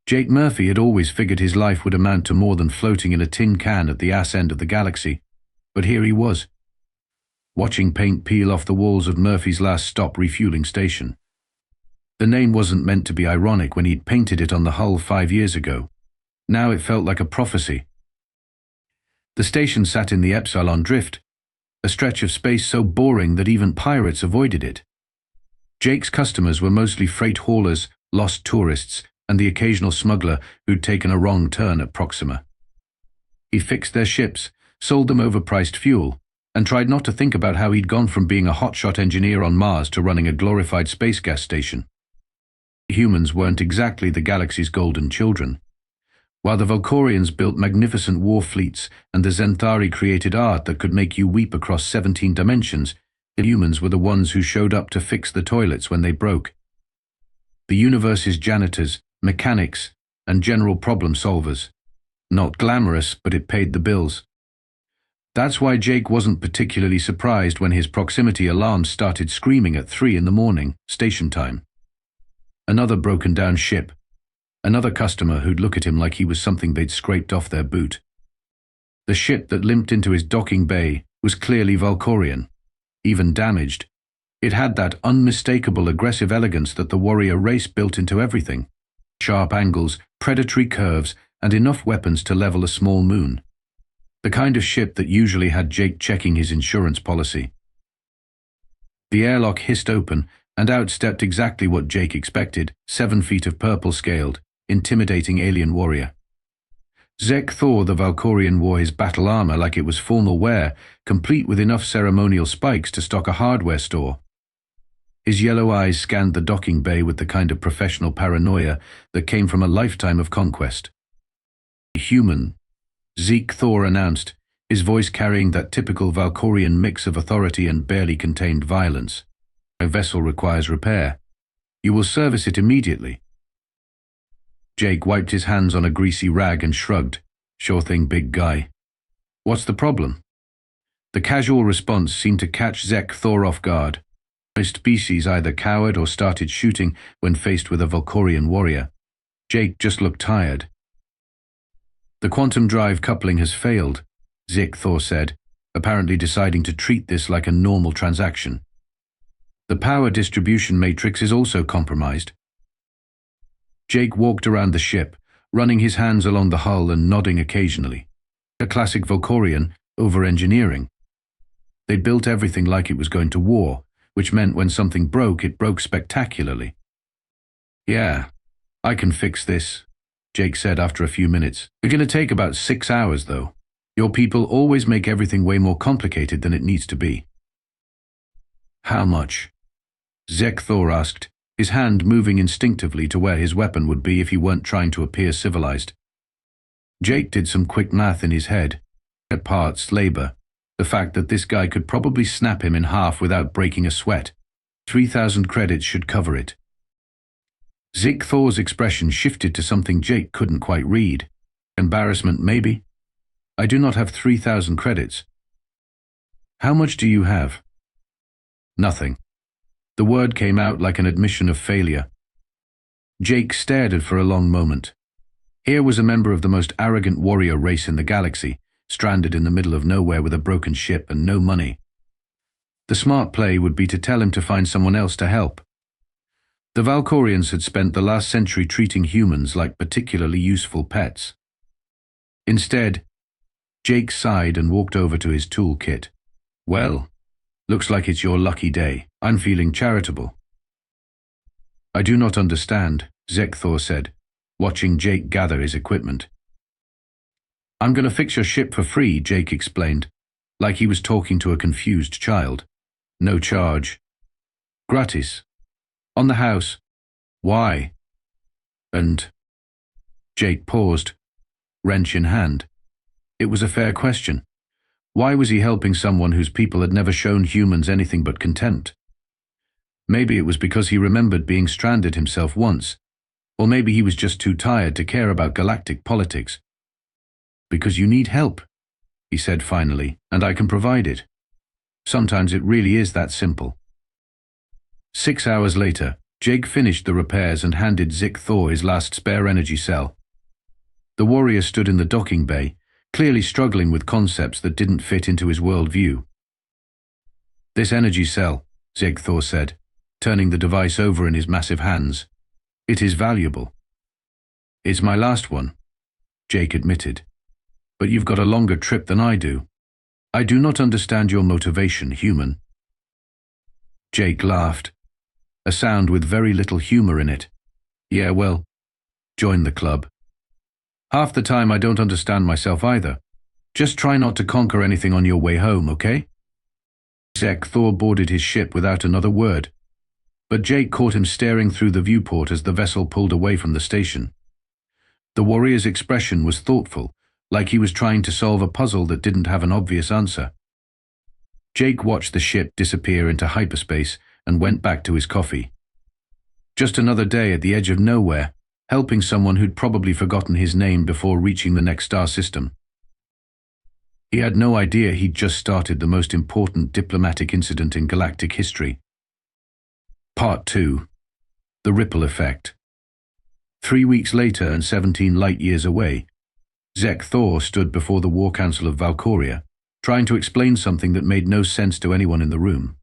Jake Murphy had always figured his life would amount to more than floating in a tin can at the ass end of the galaxy, but here he was, watching paint peel off the walls of Murphy's last stop refueling station. The name wasn't meant to be ironic when he'd painted it on the hull 5 years ago. Now it felt like a prophecy. The station sat in the Epsilon Drift, a stretch of space so boring that even pirates avoided it. Jake's customers were mostly freight haulers, lost tourists, and the occasional smuggler who'd taken a wrong turn at Proxima. He fixed their ships, sold them overpriced fuel, and tried not to think about how he'd gone from being a hotshot engineer on Mars to running a glorified space gas station. Humans weren't exactly the galaxy's golden children. While the Valkorians built magnificent war fleets and the Zenthari created art that could make you weep across 17 dimensions, the humans were the ones who showed up to fix the toilets when they broke. The universe's janitors, mechanics, and general problem solvers. Not glamorous, but it paid the bills. That's why Jake wasn't particularly surprised when his proximity alarms started screaming at 3 in the morning, station time. Another broken down ship. Another customer who'd look at him like he was something they'd scraped off their boot. The ship that limped into his docking bay was clearly Valkorian, even damaged. It had that unmistakable aggressive elegance that the warrior race built into everything. Sharp angles, predatory curves, and enough weapons to level a small moon. The kind of ship that usually had Jake checking his insurance policy. The airlock hissed open, and out stepped exactly what Jake expected, 7 feet of purple-scaled, intimidating alien warrior. Zek'thor the Valkorian wore his battle armor like it was formal wear, complete with enough ceremonial spikes to stock a hardware store. His yellow eyes scanned the docking bay with the kind of professional paranoia that came from a lifetime of conquest. Human, Zek'thor announced, his voice carrying that typical Valkorian mix of authority and barely contained violence. "My vessel requires repair. You will service it immediately." Jake wiped his hands on a greasy rag and shrugged. "Sure thing, big guy. What's the problem?" The casual response seemed to catch Zek'thor off guard. Most species either cowered or started shooting when faced with a Valkorian warrior. Jake just looked tired. "The quantum drive coupling has failed," Zek'thor said, apparently deciding to treat this like a normal transaction. "The power distribution matrix is also compromised." Jake walked around the ship, running his hands along the hull and nodding occasionally. A classic Valkorian, over-engineering. They built everything like it was going to war, which meant when something broke, it broke spectacularly. "Yeah, I can fix this," Jake said after a few minutes. "It's going to take about 6 hours, though. Your people always make everything way more complicated than it needs to be." "How much?" Zek'thor asked, his hand moving instinctively to where his weapon would be if he weren't trying to appear civilized. Jake did some quick math in his head. At parts, labor. The fact that this guy could probably snap him in half without breaking a sweat. 3,000 credits should cover it. Zek'thor's expression shifted to something Jake couldn't quite read. Embarrassment, maybe? "I do not have 3,000 credits. "How much do you have?" "Nothing." The word came out like an admission of failure. Jake stared at it for a long moment. Here was a member of the most arrogant warrior race in the galaxy, stranded in the middle of nowhere with a broken ship and no money. The smart play would be to tell him to find someone else to help. The Valkorians had spent the last century treating humans like particularly useful pets. Instead, Jake sighed and walked over to his toolkit. "Well, looks like it's your lucky day. I'm feeling charitable." "I do not understand," Zek'thor said, watching Jake gather his equipment. "I'm going to fix your ship for free," Jake explained, like he was talking to a confused child. "No charge. Gratis. On the house." "Why?" "And—" Jake paused, wrench in hand. It was a fair question. Why was he helping someone whose people had never shown humans anything but contempt? Maybe it was because he remembered being stranded himself once, or maybe he was just too tired to care about galactic politics. "Because you need help," he said finally, "and I can provide it. Sometimes it really is that simple." 6 hours later, Jake finished the repairs and handed Zek'thor his last spare energy cell. The warrior stood in the docking bay, clearly struggling with concepts that didn't fit into his worldview. "This energy cell," Zek'thor said, turning the device over in his massive hands. "It is valuable." "It's my last one," Jake admitted. "But you've got a longer trip than I do. I do not understand your motivation, human." Jake laughed, a sound with very little humor in it. "Yeah, well, join the club. Half the time I don't understand myself either. Just try not to conquer anything on your way home, okay?" Zek'thor boarded his ship without another word, but Jake caught him staring through the viewport as the vessel pulled away from the station. The warrior's expression was thoughtful, like he was trying to solve a puzzle that didn't have an obvious answer. Jake watched the ship disappear into hyperspace and went back to his coffee. Just another day at the edge of nowhere, helping someone who'd probably forgotten his name before reaching the next star system. He had no idea he'd just started the most important diplomatic incident in galactic history. Part 2. The Ripple Effect. 3 weeks later and 17 light-years away, Zek'thor stood before the War Council of Valkoria, trying to explain something that made no sense to anyone in the room.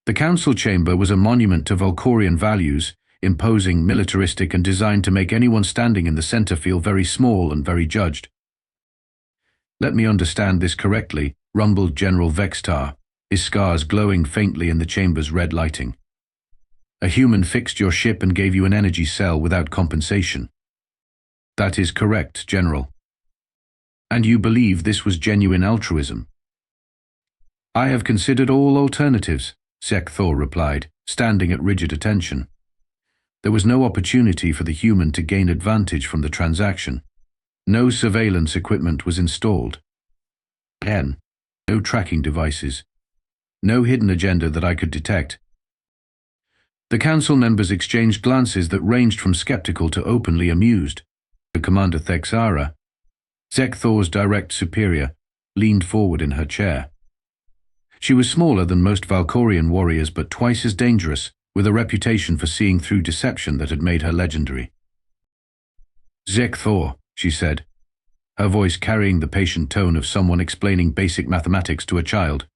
The council chamber was a monument to Valkorian values, imposing, militaristic, and designed to make anyone standing in the center feel very small and very judged. "Let me understand this correctly," rumbled General Zek'thor, his scars glowing faintly in the chamber's red lighting. "A human fixed your ship and gave you an energy cell without compensation." "That is correct, General." "And you believe this was genuine altruism?" "I have considered all alternatives," Zek'thor replied, standing at rigid attention. There was no opportunity for the human to gain advantage from the transaction. No surveillance equipment was installed. No tracking devices. No hidden agenda that I could detect. The council members exchanged glances that ranged from skeptical to openly amused. Commander Thexara, Zek'thor's direct superior, leaned forward in her chair. She was smaller than most Valkorian warriors, but twice as dangerous, with a reputation for seeing through deception that had made her legendary. "Zek'thor," she said, her voice carrying the patient tone of someone explaining basic mathematics to a child.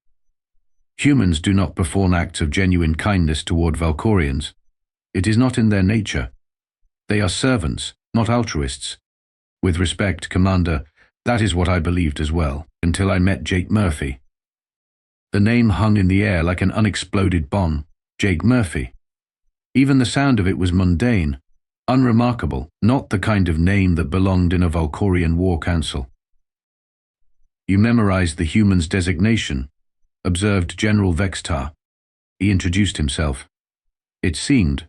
"Humans do not perform acts of genuine kindness toward Valkorians. It is not in their nature. They are servants, not altruists. With respect, Commander, that is what I believed as well, until I met Jake Murphy." The name hung in the air like an unexploded bomb. Jake Murphy. Even the sound of it was mundane, unremarkable, not the kind of name that belonged in a Valkorian war council. "You memorized the human's designation," observed General Zek'thor. He introduced himself. It seemed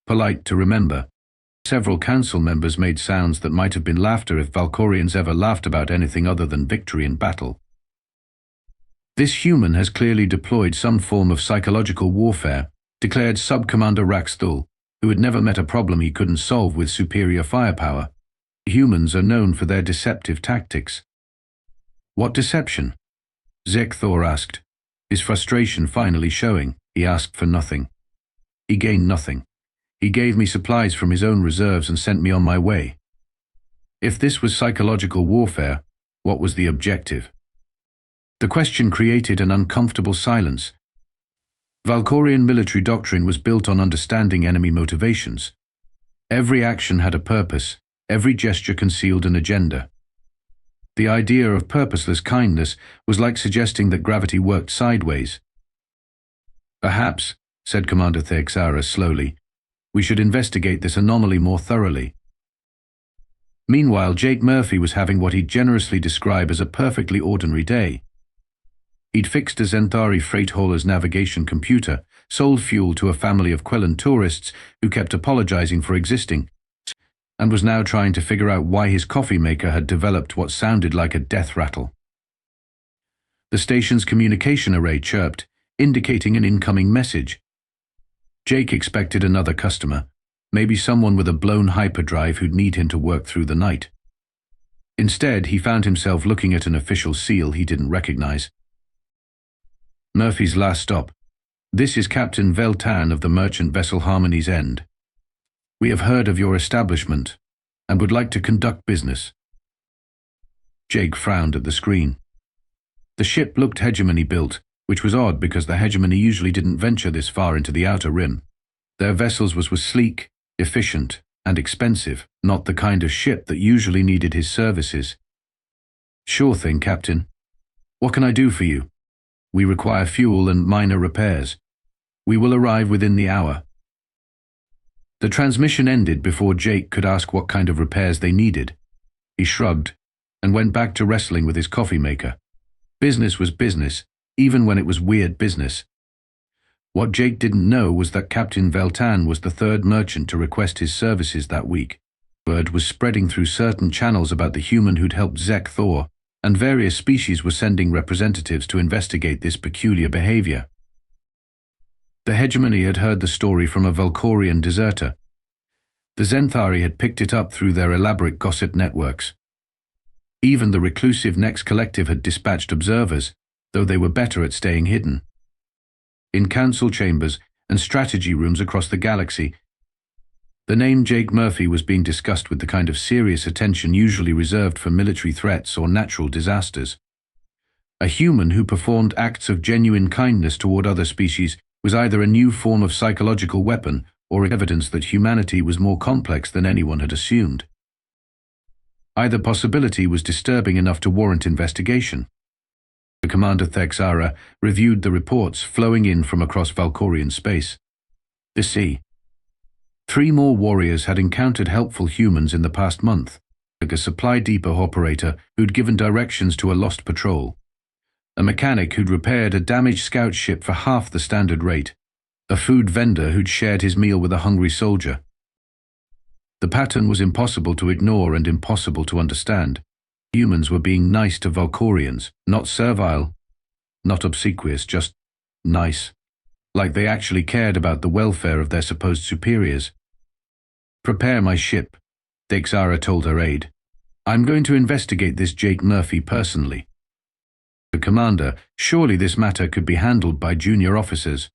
polite to remember. Several council members made sounds that might have been laughter if Valkorians ever laughed about anything other than victory in battle. "This human has clearly deployed some form of psychological warfare," declared Sub-Commander Raxthul, who had never met a problem he couldn't solve with superior firepower. "Humans are known for their deceptive tactics." "What deception?" Zek'thor asked, his frustration finally showing. He asked for nothing. He gained nothing. He gave me supplies from his own reserves and sent me on my way. If this was psychological warfare, what was the objective? The question created an uncomfortable silence. Valkorian military doctrine was built on understanding enemy motivations. Every action had a purpose, every gesture concealed an agenda. The idea of purposeless kindness was like suggesting that gravity worked sideways. "Perhaps," said Commander Thexara slowly, "we should investigate this anomaly more thoroughly." Meanwhile, Jake Murphy was having what he'd generously describe as a perfectly ordinary day. He'd fixed a Zentari freight hauler's navigation computer, sold fuel to a family of Quellan tourists who kept apologizing for existing, and was now trying to figure out why his coffee maker had developed what sounded like a death rattle. The station's communication array chirped, indicating an incoming message. Jake expected another customer, maybe someone with a blown hyperdrive who'd need him to work through the night. Instead, he found himself looking at an official seal he didn't recognize. "Murphy's last stop. This is Captain Veltan of the merchant vessel Harmony's End. We have heard of your establishment and would like to conduct business. Jake frowned at the screen. The ship looked hegemony built, which was odd because the hegemony usually didn't venture this far into the outer rim. Their vessels was sleek, efficient, and expensive, not the kind of ship that usually needed his services. Sure thing, Captain. What can I do for you? We require fuel and minor repairs. We will arrive within the hour. The transmission ended before Jake could ask what kind of repairs they needed. He shrugged and went back to wrestling with his coffee maker. Business was business, even when it was weird business. What Jake didn't know was that Captain Veltan was the third merchant to request his services that week. Word was spreading through certain channels about the human who'd helped Zek'thor, and various species were sending representatives to investigate this peculiar behavior. The hegemony had heard the story from a Valkorian deserter. The Zenthari had picked it up through their elaborate gossip networks. Even the reclusive Next Collective had dispatched observers, though they were better at staying hidden. In council chambers and strategy rooms across the galaxy, the name Jake Murphy was being discussed with the kind of serious attention usually reserved for military threats or natural disasters. A human who performed acts of genuine kindness toward other species was either a new form of psychological weapon or evidence that humanity was more complex than anyone had assumed. Either possibility was disturbing enough to warrant investigation. The Commander Thexara reviewed the reports flowing in from across Valkorian space. The sea. 3 more warriors had encountered helpful humans in the past month, like a supply depot operator who'd given directions to a lost patrol, a mechanic who'd repaired a damaged scout ship for half the standard rate, a food vendor who'd shared his meal with a hungry soldier. The pattern was impossible to ignore and impossible to understand. Humans were being nice to Valkorians, not servile, not obsequious, just nice, like they actually cared about the welfare of their supposed superiors. Prepare my ship, Thexara told her aide. I'm going to investigate this Jake Murphy personally. The commander, surely this matter could be handled by junior officers.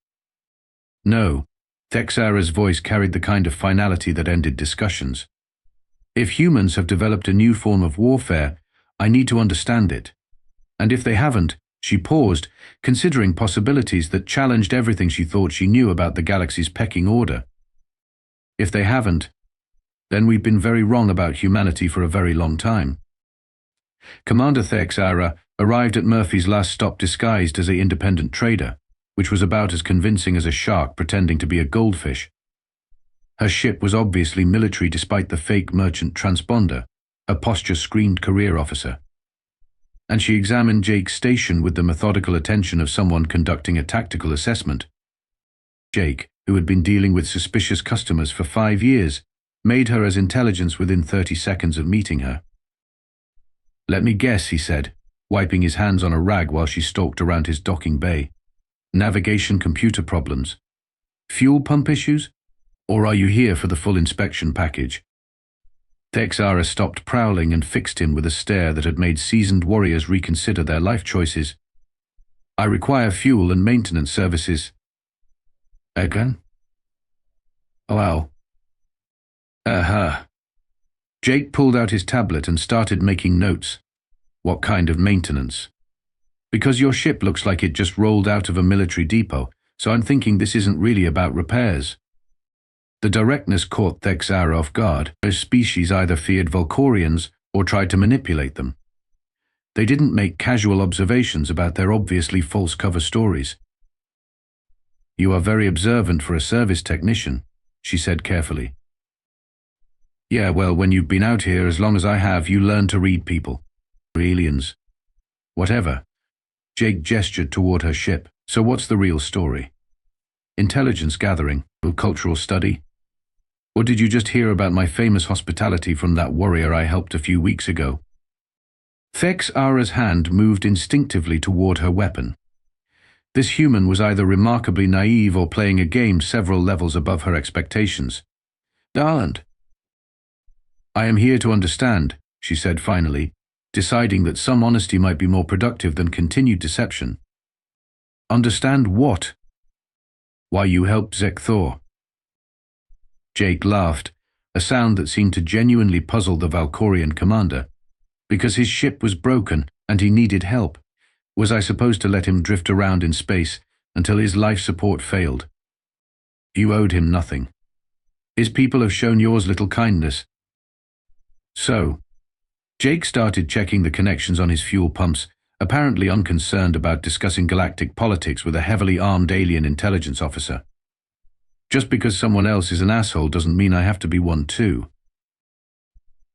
No, Thexara's voice carried the kind of finality that ended discussions. If humans have developed a new form of warfare, I need to understand it. And if they haven't, she paused, considering possibilities that challenged everything she thought she knew about the galaxy's pecking order. If they haven't, then we've been very wrong about humanity for a very long time. Commander Thexara arrived at Murphy's last stop disguised as an independent trader, which was about as convincing as a shark pretending to be a goldfish. Her ship was obviously military despite the fake merchant transponder, a posture-screened career officer. And she examined Jake's station with the methodical attention of someone conducting a tactical assessment. Jake, who had been dealing with suspicious customers for 5 years, made her as intelligence within 30 seconds of meeting her. Let me guess, he said, wiping his hands on a rag while she stalked around his docking bay. Navigation computer problems? Fuel pump issues? Or are you here for the full inspection package? Thexara stopped prowling and fixed him with a stare that had made seasoned warriors reconsider their life choices. I require fuel and maintenance services. Again? Well. Jake pulled out his tablet and started making notes. What kind of maintenance? Because your ship looks like it just rolled out of a military depot, so I'm thinking this isn't really about repairs. The directness caught Thexara off guard. Her species either feared Valkorians or tried to manipulate them. They didn't make casual observations about their obviously false cover stories. You are very observant for a service technician, she said carefully. Yeah, well, when you've been out here as long as I have, you learn to read people. Aliens. Whatever. Jake gestured toward her ship. So what's the real story? Intelligence gathering, cultural study? Or did you just hear about my famous hospitality from that warrior I helped a few weeks ago? Thexara's hand moved instinctively toward her weapon. This human was either remarkably naive or playing a game several levels above her expectations. Darland. I am here to understand, she said finally, deciding that some honesty might be more productive than continued deception. Understand what? Why you helped Zek'thor. Jake laughed, a sound that seemed to genuinely puzzle the Valkorian commander. Because his ship was broken and he needed help. Was I supposed to let him drift around in space until his life support failed? You owed him nothing. His people have shown yours little kindness. So, Jake started checking the connections on his fuel pumps, apparently unconcerned about discussing galactic politics with a heavily armed alien intelligence officer. Just because someone else is an asshole doesn't mean I have to be one too.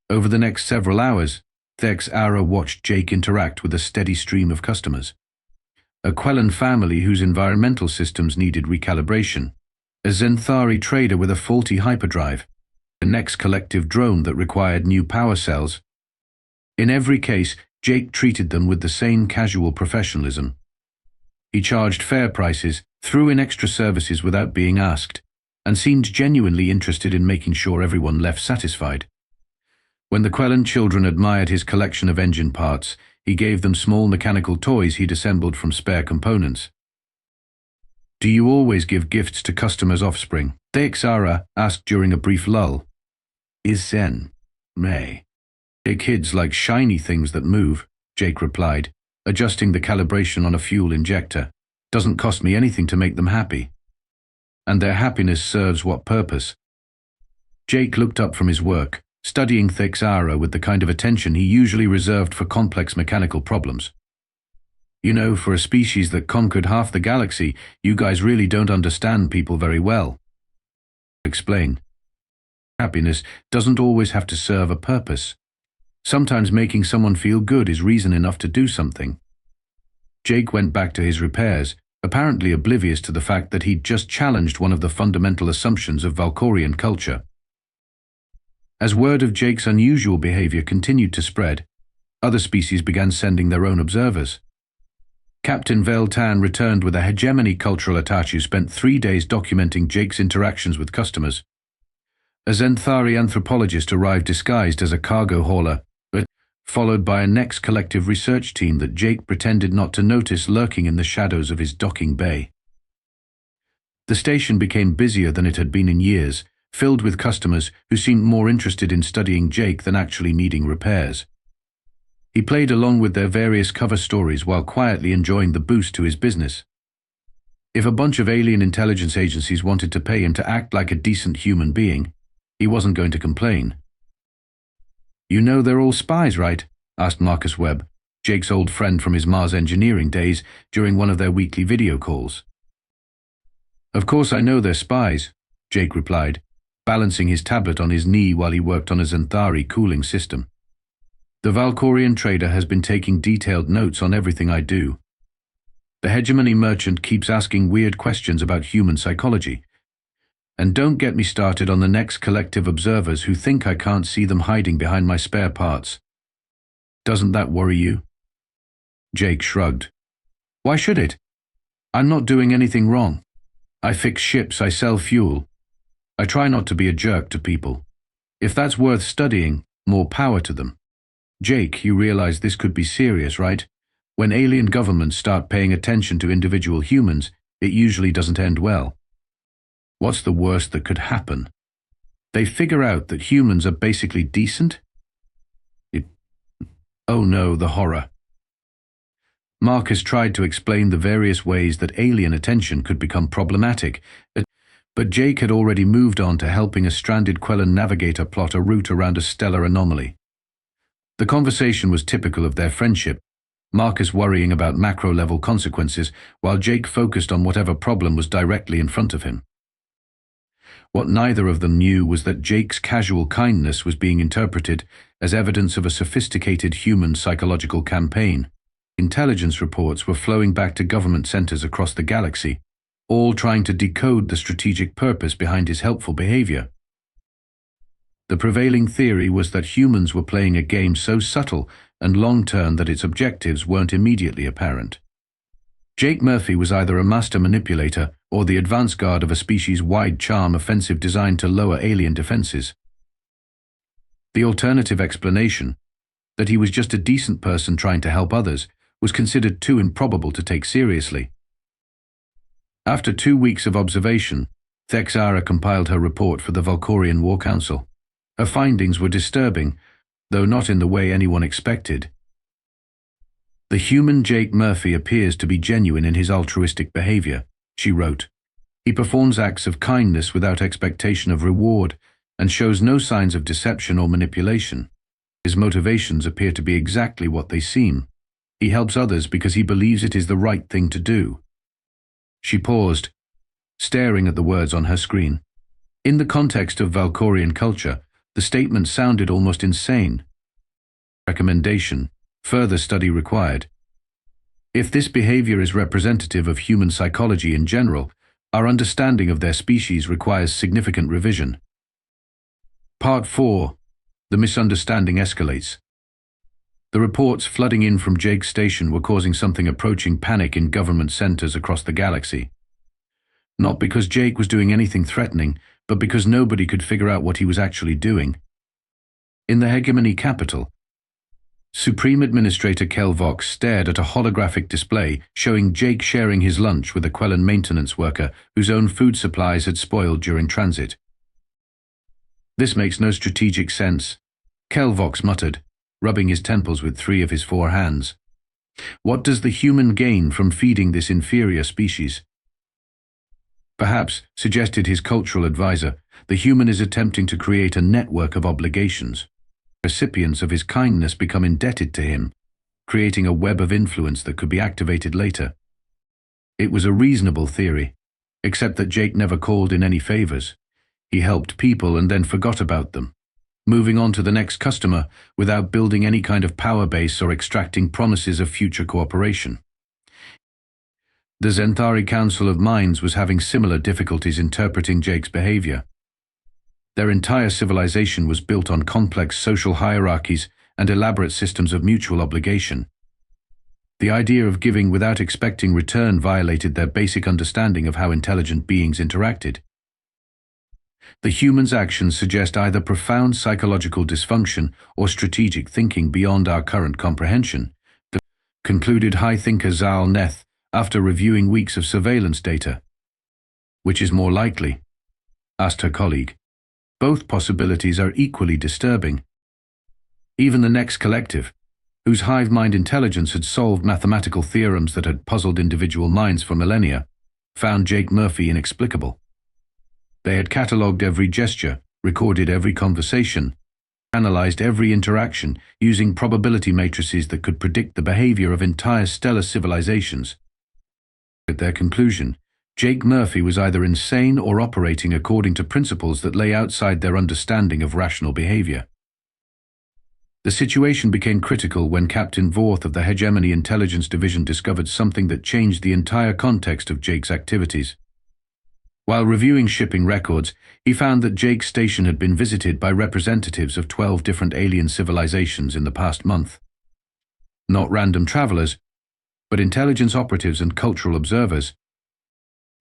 Over the next several hours, Zek'thor watched Jake interact with a steady stream of customers. A Quellan family whose environmental systems needed recalibration, a Zenthari trader with a faulty hyperdrive, a next collective drone that required new power cells. In every case, Jake treated them with the same casual professionalism. He charged fair prices, threw in extra services without being asked, and seemed genuinely interested in making sure everyone left satisfied. When the Quellan children admired his collection of engine parts, he gave them small mechanical toys he'd assembled from spare components. Do you always give gifts to customers' offspring? Zek'thor asked during a brief lull. Is Zen. May. Their kids like shiny things that move, Jake replied, adjusting the calibration on a fuel injector. Doesn't cost me anything to make them happy. And their happiness serves what purpose? Jake looked up from his work, studying Zek'thor with the kind of attention he usually reserved for complex mechanical problems. You know, for a species that conquered half the galaxy, you guys really don't understand people very well. Explain. Happiness doesn't always have to serve a purpose. Sometimes making someone feel good is reason enough to do something. Jake went back to his repairs, apparently oblivious to the fact that he'd just challenged one of the fundamental assumptions of Valkorian culture. As word of Jake's unusual behavior continued to spread, other species began sending their own observers. Captain Veltan returned with a hegemony cultural attaché who spent 3 days documenting Jake's interactions with customers. A Zenthari anthropologist arrived disguised as a cargo hauler, followed by a next collective research team that Jake pretended not to notice lurking in the shadows of his docking bay. The station became busier than it had been in years, filled with customers who seemed more interested in studying Jake than actually needing repairs. He played along with their various cover stories while quietly enjoying the boost to his business. If a bunch of alien intelligence agencies wanted to pay him to act like a decent human being, he wasn't going to complain. You know they're all spies, right? Asked Marcus Webb, Jake's old friend from his Mars engineering days, during one of their weekly video calls. Of course I know they're spies, Jake replied, balancing his tablet on his knee while he worked on a Zenthari cooling system. The Valkorian trader has been taking detailed notes on everything I do. The hegemony merchant keeps asking weird questions about human psychology. And don't get me started on the next collective observers who think I can't see them hiding behind my spare parts. Doesn't that worry you? Jake shrugged. Why should it? I'm not doing anything wrong. I fix ships, I sell fuel. I try not to be a jerk to people. If that's worth studying, more power to them. Jake, you realize this could be serious, right? When alien governments start paying attention to individual humans, it usually doesn't end well. What's the worst that could happen? They figure out that humans are basically decent? Oh no, the horror. Marcus tried to explain the various ways that alien attention could become problematic, but Jake had already moved on to helping a stranded Quellan navigator plot a route around a stellar anomaly. The conversation was typical of their friendship, Marcus worrying about macro-level consequences, while Jake focused on whatever problem was directly in front of him. What neither of them knew was that Jake's casual kindness was being interpreted as evidence of a sophisticated human psychological campaign. Intelligence reports were flowing back to government centers across the galaxy, all trying to decode the strategic purpose behind his helpful behavior. The prevailing theory was that humans were playing a game so subtle and long-term that its objectives weren't immediately apparent. Jake Murphy was either a master manipulator or the advance guard of a species-wide charm offensive designed to lower alien defenses. The alternative explanation, that he was just a decent person trying to help others, was considered too improbable to take seriously. After 2 weeks of observation, Zek'thor compiled her report for the Valkorian War Council. Her findings were disturbing, though not in the way anyone expected. "The human Jake Murphy appears to be genuine in his altruistic behavior," she wrote. "He performs acts of kindness without expectation of reward and shows no signs of deception or manipulation. His motivations appear to be exactly what they seem. He helps others because he believes it is the right thing to do." She paused, staring at the words on her screen. In the context of Valkorian culture, the statement sounded almost insane. Recommendation: further study required. If this behavior is representative of human psychology in general, our understanding of their species requires significant revision. Part 4. The misunderstanding escalates. The reports flooding in from Jake's station were causing something approaching panic in government centers across the galaxy. Not because Jake was doing anything threatening, but because nobody could figure out what he was actually doing. In the hegemony capital, Supreme Administrator Kel Vox stared at a holographic display showing Jake sharing his lunch with a Quellan maintenance worker whose own food supplies had spoiled during transit. "This makes no strategic sense," Kel Vox muttered, rubbing his temples with 3 of his 4 hands. "What does the human gain from feeding this inferior species?" "Perhaps," suggested his cultural advisor, "the human is attempting to create a network of obligations. Recipients of his kindness become indebted to him, creating a web of influence that could be activated later." It was a reasonable theory, except that Jake never called in any favors. He helped people and then forgot about them, moving on to the next customer without building any kind of power base or extracting promises of future cooperation. The Zentari Council of Minds was having similar difficulties interpreting Jake's behavior. Their entire civilization was built on complex social hierarchies and elaborate systems of mutual obligation. The idea of giving without expecting return violated their basic understanding of how intelligent beings interacted. The human's actions suggest either profound psychological dysfunction or strategic thinking beyond our current comprehension, concluded High Thinker Zal Neth after reviewing weeks of surveillance data. "Which is more likely?" asked her colleague. "Both possibilities are equally disturbing." Even the Next Collective, whose hive mind intelligence had solved mathematical theorems that had puzzled individual minds for millennia, found Jake Murphy inexplicable. They had catalogued every gesture, recorded every conversation, analyzed every interaction using probability matrices that could predict the behavior of entire stellar civilizations. At their conclusion, Jake Murphy was either insane or operating according to principles that lay outside their understanding of rational behavior. The situation became critical when Captain Vorth of the Hegemony Intelligence Division discovered something that changed the entire context of Jake's activities. While reviewing shipping records, he found that Jake's station had been visited by representatives of 12 different alien civilizations in the past month. Not random travelers, but intelligence operatives and cultural observers.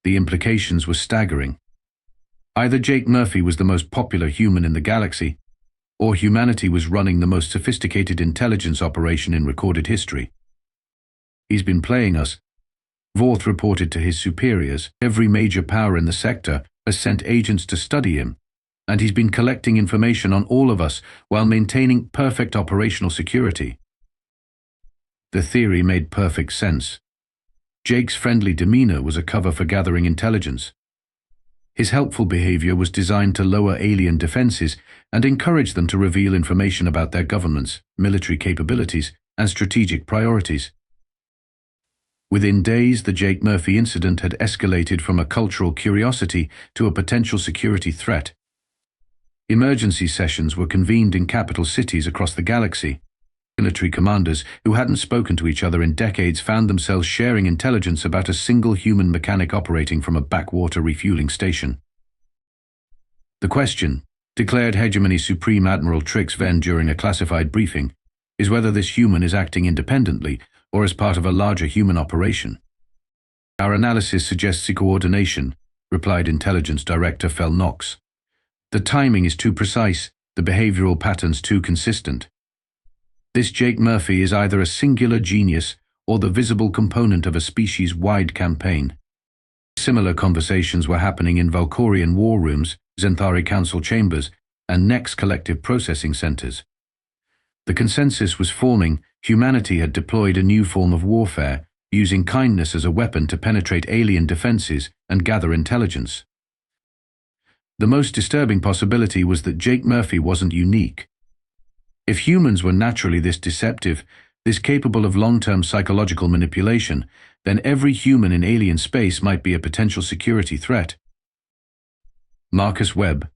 The implications were staggering. Either Jake Murphy was the most popular human in the galaxy, or humanity was running the most sophisticated intelligence operation in recorded history. "He's been playing us," Vorth reported to his superiors. "Every major power in the sector has sent agents to study him, and he's been collecting information on all of us while maintaining perfect operational security." The theory made perfect sense. Jake's friendly demeanor was a cover for gathering intelligence. His helpful behavior was designed to lower alien defenses and encourage them to reveal information about their governments, military capabilities, and strategic priorities. Within days, the Jake Murphy incident had escalated from a cultural curiosity to a potential security threat. Emergency sessions were convened in capital cities across the galaxy. Military commanders who hadn't spoken to each other in decades found themselves sharing intelligence about a single human mechanic operating from a backwater refueling station. "The question," declared Hegemony Supreme Admiral Trix Ven during a classified briefing, "is whether this human is acting independently or as part of a larger human operation." "Our analysis suggests coordination," replied Intelligence Director Fel Knox. "The timing is too precise, the behavioral patterns too consistent. This Jake Murphy is either a singular genius or the visible component of a species-wide campaign." Similar conversations were happening in Valkorian war rooms, Zek'thor council chambers, and Next collective processing centers. The consensus was forming: humanity had deployed a new form of warfare, using kindness as a weapon to penetrate alien defenses and gather intelligence. The most disturbing possibility was that Jake Murphy wasn't unique. If humans were naturally this deceptive, this capable of long-term psychological manipulation, then every human in alien space might be a potential security threat. Marcus Webb,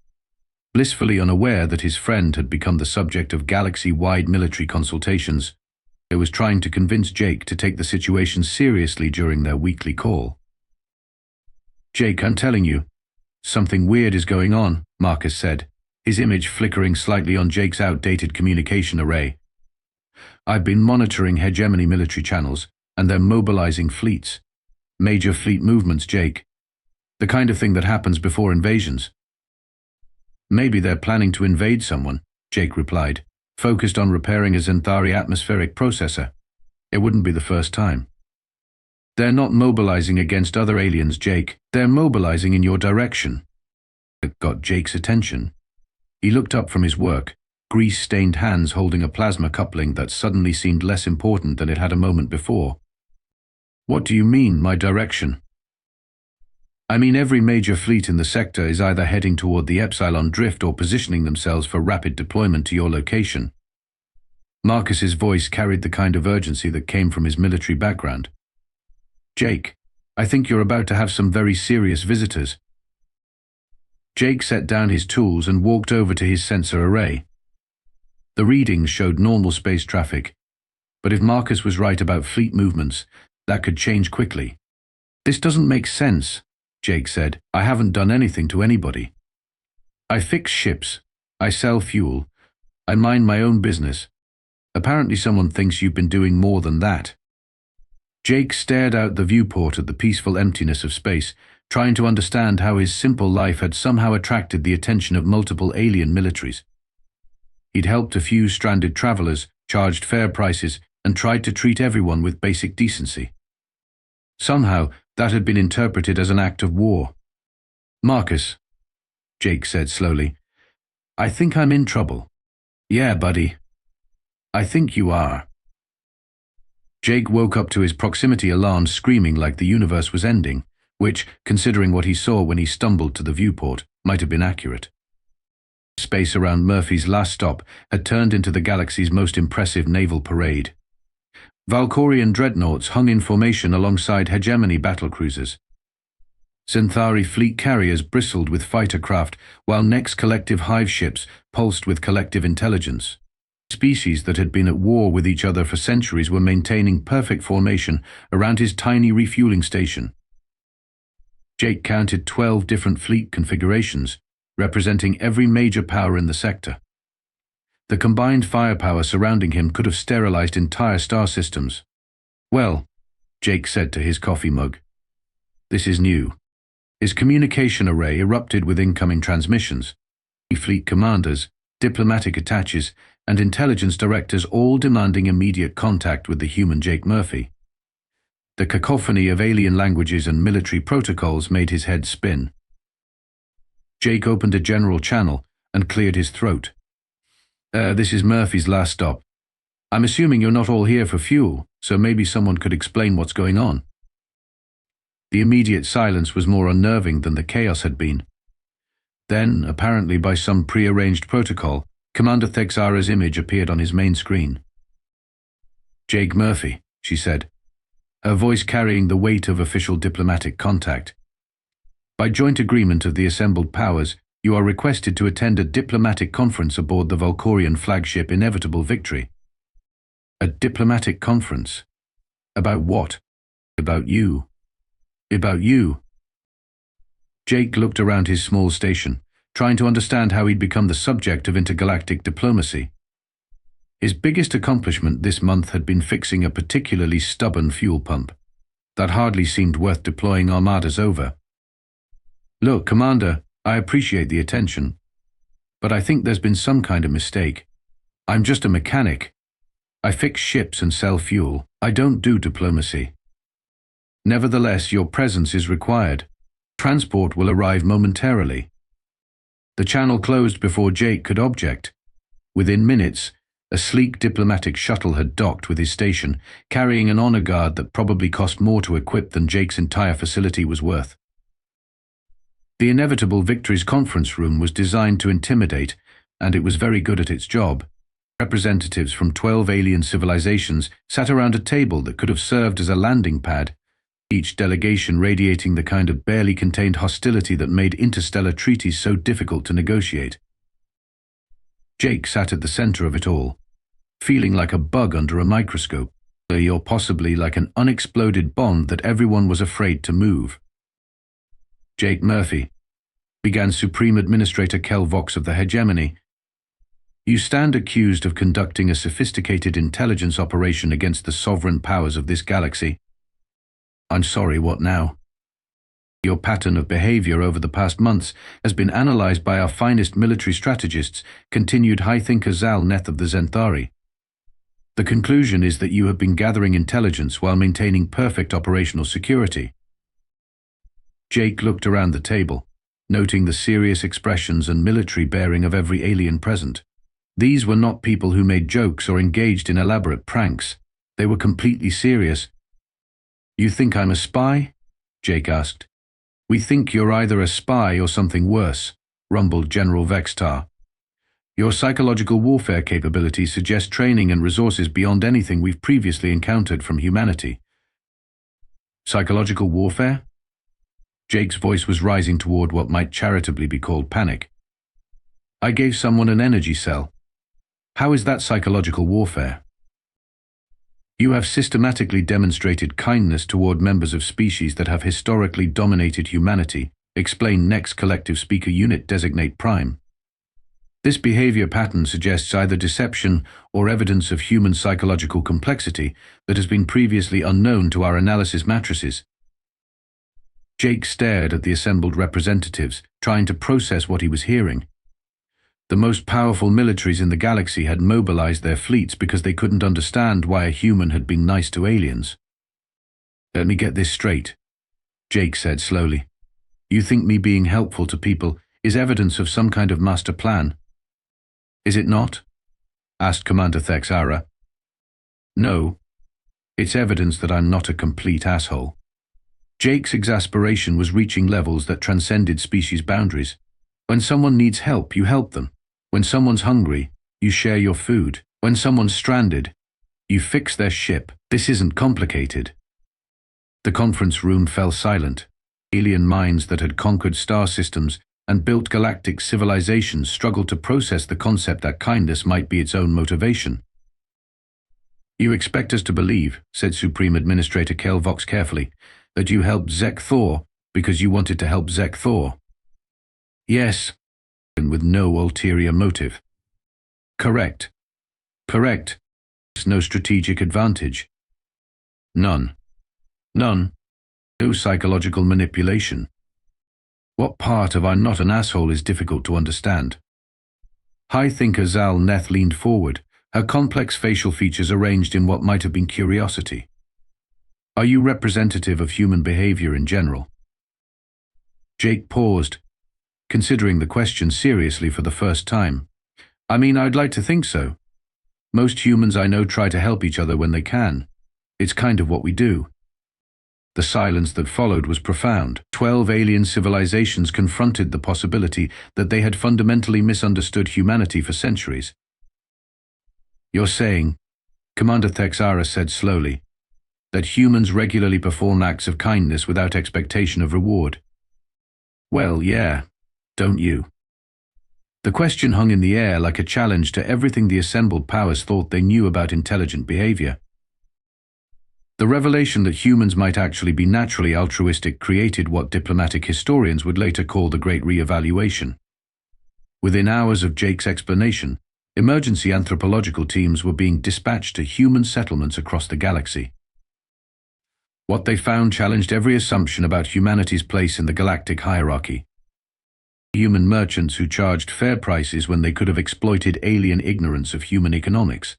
blissfully unaware that his friend had become the subject of galaxy-wide military consultations, was trying to convince Jake to take the situation seriously during their weekly call. "Jake, I'm telling you, something weird is going on," Marcus said, his image flickering slightly on Jake's outdated communication array. "I've been monitoring hegemony military channels, and they're mobilizing fleets. Major fleet movements, Jake. The kind of thing that happens before invasions." "Maybe they're planning to invade someone," Jake replied, focused on repairing a Zek'thor atmospheric processor. "It wouldn't be the first time." "They're not mobilizing against other aliens, Jake. They're mobilizing in your direction." It got Jake's attention. He looked up from his work, grease-stained hands holding a plasma coupling that suddenly seemed less important than it had a moment before. "What do you mean, my direction?" "I mean every major fleet in the sector is either heading toward the Epsilon Drift or positioning themselves for rapid deployment to your location." Marcus's voice carried the kind of urgency that came from his military background. "Jake, I think you're about to have some very serious visitors." Jake set down his tools and walked over to his sensor array. The readings showed normal space traffic, but if Marcus was right about fleet movements, that could change quickly. "This doesn't make sense," Jake said. "I haven't done anything to anybody. I fix ships, I sell fuel, I mind my own business. Apparently someone thinks you've been doing more than that." Jake stared out the viewport at the peaceful emptiness of space, trying to understand how his simple life had somehow attracted the attention of multiple alien militaries. He'd helped a few stranded travelers, charged fair prices, and tried to treat everyone with basic decency. Somehow, that had been interpreted as an act of war. "Marcus," Jake said slowly, "I think I'm in trouble." "Yeah, buddy. I think you are." Jake woke up to his proximity alarm screaming like the universe was ending, which, considering what he saw when he stumbled to the viewport, might have been accurate. Space around Murphy's last stop had turned into the galaxy's most impressive naval parade. Valkorian dreadnoughts hung in formation alongside hegemony battlecruisers. Zek'thor fleet carriers bristled with fighter craft, while Next collective hive ships pulsed with collective intelligence. Species that had been at war with each other for centuries were maintaining perfect formation around his tiny refueling station. Jake counted 12 different fleet configurations, representing every major power in the sector. The combined firepower surrounding him could have sterilized entire star systems. "Well," Jake said to his coffee mug, "this is new." His communication array erupted with incoming transmissions. Fleet commanders, diplomatic attaches, and intelligence directors all demanding immediate contact with the human Jake Murphy. The cacophony of alien languages and military protocols made his head spin. Jake opened a general channel and cleared his throat. "This is Murphy's last stop. I'm assuming you're not all here for fuel, so maybe someone could explain what's going on." The immediate silence was more unnerving than the chaos had been. Then, apparently by some pre-arranged protocol, Commander Thexara's image appeared on his main screen. "Jake Murphy," she said, her voice carrying the weight of official diplomatic contact. "By joint agreement of the assembled powers, you are requested to attend a diplomatic conference aboard the Valkorian flagship Inevitable Victory." "A diplomatic conference? About what?" "About you. About you." Jake looked around his small station, trying to understand how he'd become the subject of intergalactic diplomacy. His biggest accomplishment this month had been fixing a particularly stubborn fuel pump. That hardly seemed worth deploying armadas over. "Look, Commander, I appreciate the attention, but I think there's been some kind of mistake. I'm just a mechanic. I fix ships and sell fuel. I don't do diplomacy." Nevertheless, your presence is required. Transport will arrive momentarily. The channel closed before Jake could object. Within minutes, a sleek diplomatic shuttle had docked with his station, carrying an honor guard that probably cost more to equip than Jake's entire facility was worth. The inevitable Victory's conference room was designed to intimidate, and it was very good at its job. Representatives from 12 alien civilizations sat around a table that could have served as a landing pad, each delegation radiating the kind of barely contained hostility that made interstellar treaties so difficult to negotiate. Jake sat at the center of it all, feeling like a bug under a microscope, or possibly like an unexploded bomb that everyone was afraid to move. Jake Murphy, began Supreme Administrator Kel Vox of the Hegemony, you stand accused of conducting a sophisticated intelligence operation against the sovereign powers of this galaxy. I'm sorry, what now? Your pattern of behavior over the past months has been analyzed by our finest military strategists, continued High Thinker Zal Neth of the Zenthari. The conclusion is that you have been gathering intelligence while maintaining perfect operational security. Jake looked around the table, noting the serious expressions and military bearing of every alien present. These were not people who made jokes or engaged in elaborate pranks. They were completely serious. You think I'm a spy? Jake asked. We think you're either a spy or something worse, rumbled General Zek'thor. Your psychological warfare capabilities suggest training and resources beyond anything we've previously encountered from humanity. Psychological warfare? Jake's voice was rising toward what might charitably be called panic. I gave someone an energy cell. How is that psychological warfare? You have systematically demonstrated kindness toward members of species that have historically dominated humanity, explained Next Collective Speaker Unit Designate Prime. This behavior pattern suggests either deception or evidence of human psychological complexity that has been previously unknown to our analysis matrices. Jake stared at the assembled representatives, trying to process what he was hearing. The most powerful militaries in the galaxy had mobilized their fleets because they couldn't understand why a human had been nice to aliens. Let me get this straight, Jake said slowly. You think me being helpful to people is evidence of some kind of master plan? Is it not? Asked Commander Thexara. No, it's evidence that I'm not a complete asshole. Jake's exasperation was reaching levels that transcended species boundaries. When someone needs help, you help them. When someone's hungry, you share your food. When someone's stranded, you fix their ship. This isn't complicated. The conference room fell silent. Alien minds that had conquered star systems and built galactic civilizations struggled to process the concept that kindness might be its own motivation. You expect us to believe, said Supreme Administrator Kel Vox carefully, that you helped Zek'thor because you wanted to help Zek'thor. Yes, and with no ulterior motive. Correct. Correct. There's no strategic advantage. None. None. No psychological manipulation. What part of I'm not an asshole is difficult to understand. High Thinker Zal Neth leaned forward, her complex facial features arranged in what might have been curiosity. Are you representative of human behavior in general? Jake paused, considering the question seriously for the first time. I mean, I'd like to think so. Most humans I know try to help each other when they can. It's kind of what we do. The silence that followed was profound. 12 alien civilizations confronted the possibility that they had fundamentally misunderstood humanity for centuries. You're saying, Commander Thexara said slowly, that humans regularly perform acts of kindness without expectation of reward. Well, yeah. Don't you? The question hung in the air like a challenge to everything the assembled powers thought they knew about intelligent behavior. The revelation that humans might actually be naturally altruistic created what diplomatic historians would later call the Great Re-evaluation. Within hours of Jake's explanation, emergency anthropological teams were being dispatched to human settlements across the galaxy. What they found challenged every assumption about humanity's place in the galactic hierarchy. Human merchants who charged fair prices when they could have exploited alien ignorance of human economics.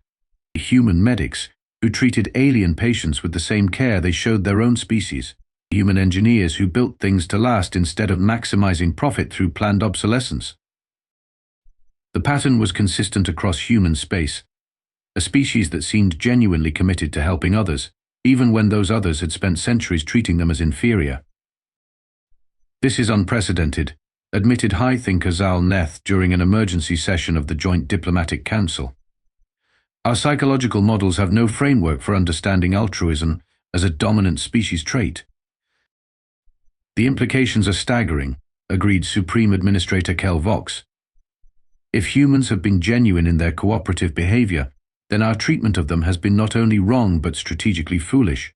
Human medics who treated alien patients with the same care they showed their own species. Human engineers who built things to last instead of maximizing profit through planned obsolescence. The pattern was consistent across human space, a species that seemed genuinely committed to helping others, even when those others had spent centuries treating them as inferior. "This is unprecedented," admitted High Thinker Zal Neth during an emergency session of the Joint Diplomatic Council. "Our psychological models have no framework for understanding altruism as a dominant species trait." "The implications are staggering," agreed Supreme Administrator Kel Vox. "If humans have been genuine in their cooperative behavior, then our treatment of them has been not only wrong but strategically foolish."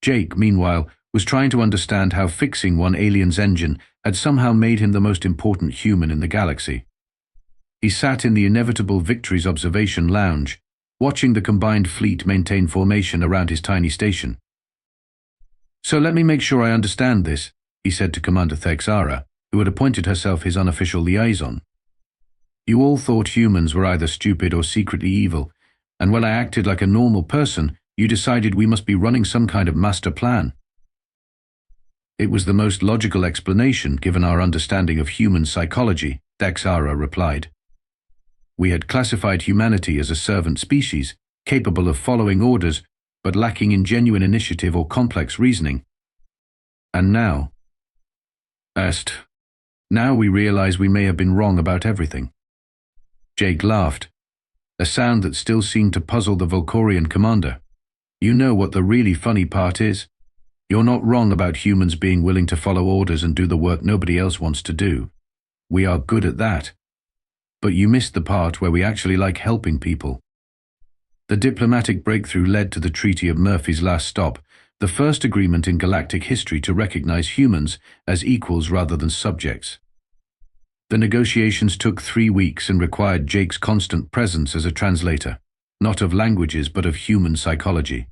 Jake, meanwhile, was trying to understand how fixing one alien's engine had somehow made him the most important human in the galaxy. He sat in the inevitable Victory's observation lounge, watching the combined fleet maintain formation around his tiny station. "So let me make sure I understand this," he said to Commander Thexara, who had appointed herself his unofficial liaison. "You all thought humans were either stupid or secretly evil, and when I acted like a normal person, you decided we must be running some kind of master plan." "It was the most logical explanation given our understanding of human psychology," Thexara replied. "We had classified humanity as a servant species, capable of following orders, but lacking in genuine initiative or complex reasoning. And now we realize we may have been wrong about everything." Jake laughed, a sound that still seemed to puzzle the Valkorian commander. "You know what the really funny part is? You're not wrong about humans being willing to follow orders and do the work nobody else wants to do. We are good at that. But you missed the part where we actually like helping people." The diplomatic breakthrough led to the Treaty of Murphy's Last Stop, the first agreement in galactic history to recognize humans as equals rather than subjects. The negotiations took 3 weeks and required Jake's constant presence as a translator, not of languages but of human psychology.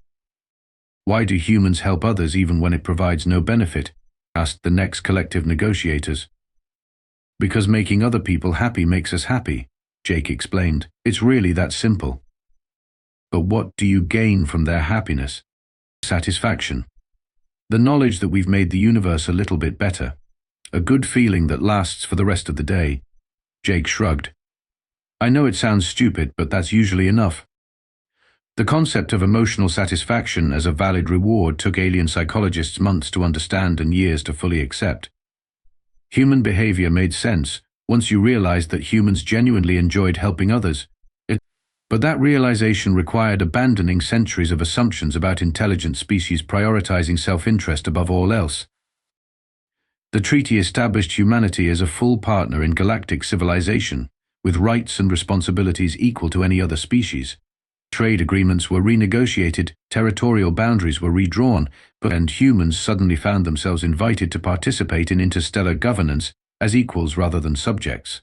"Why do humans help others even when it provides no benefit?" asked the next collective negotiators. "Because making other people happy makes us happy," Jake explained. "It's really that simple." "But what do you gain from their happiness?" "Satisfaction. The knowledge that we've made the universe a little bit better. A good feeling that lasts for the rest of the day." Jake shrugged. "I know it sounds stupid, but that's usually enough." The concept of emotional satisfaction as a valid reward took alien psychologists months to understand and years to fully accept. Human behavior made sense once you realized that humans genuinely enjoyed helping others. But that realization required abandoning centuries of assumptions about intelligent species prioritizing self-interest above all else. The treaty established humanity as a full partner in galactic civilization, with rights and responsibilities equal to any other species. Trade agreements were renegotiated, territorial boundaries were redrawn, and humans suddenly found themselves invited to participate in interstellar governance as equals rather than subjects.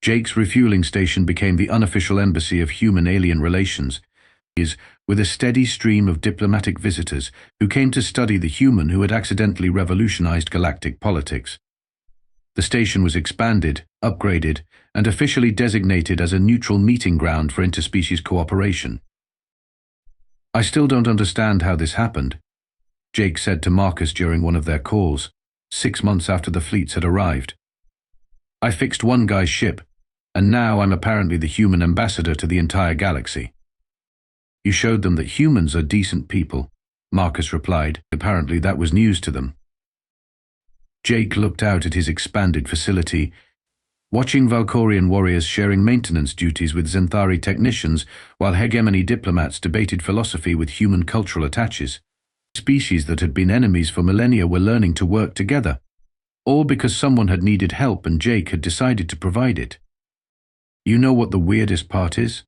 Jake's refueling station became the unofficial embassy of human-alien relations, with a steady stream of diplomatic visitors who came to study the human who had accidentally revolutionized galactic politics. The station was expanded, upgraded, and officially designated as a neutral meeting ground for interspecies cooperation. "I still don't understand how this happened," Jake said to Marcus during one of their calls, 6 months after the fleets had arrived. "I fixed one guy's ship, and now I'm apparently the human ambassador to the entire galaxy." "You showed them that humans are decent people," Marcus replied. Apparently that was news to them. Jake looked out at his expanded facility, watching Valkorian warriors sharing maintenance duties with Zenthari technicians while hegemony diplomats debated philosophy with human cultural attaches. Species that had been enemies for millennia were learning to work together, all because someone had needed help and Jake had decided to provide it. "You know what the weirdest part is?"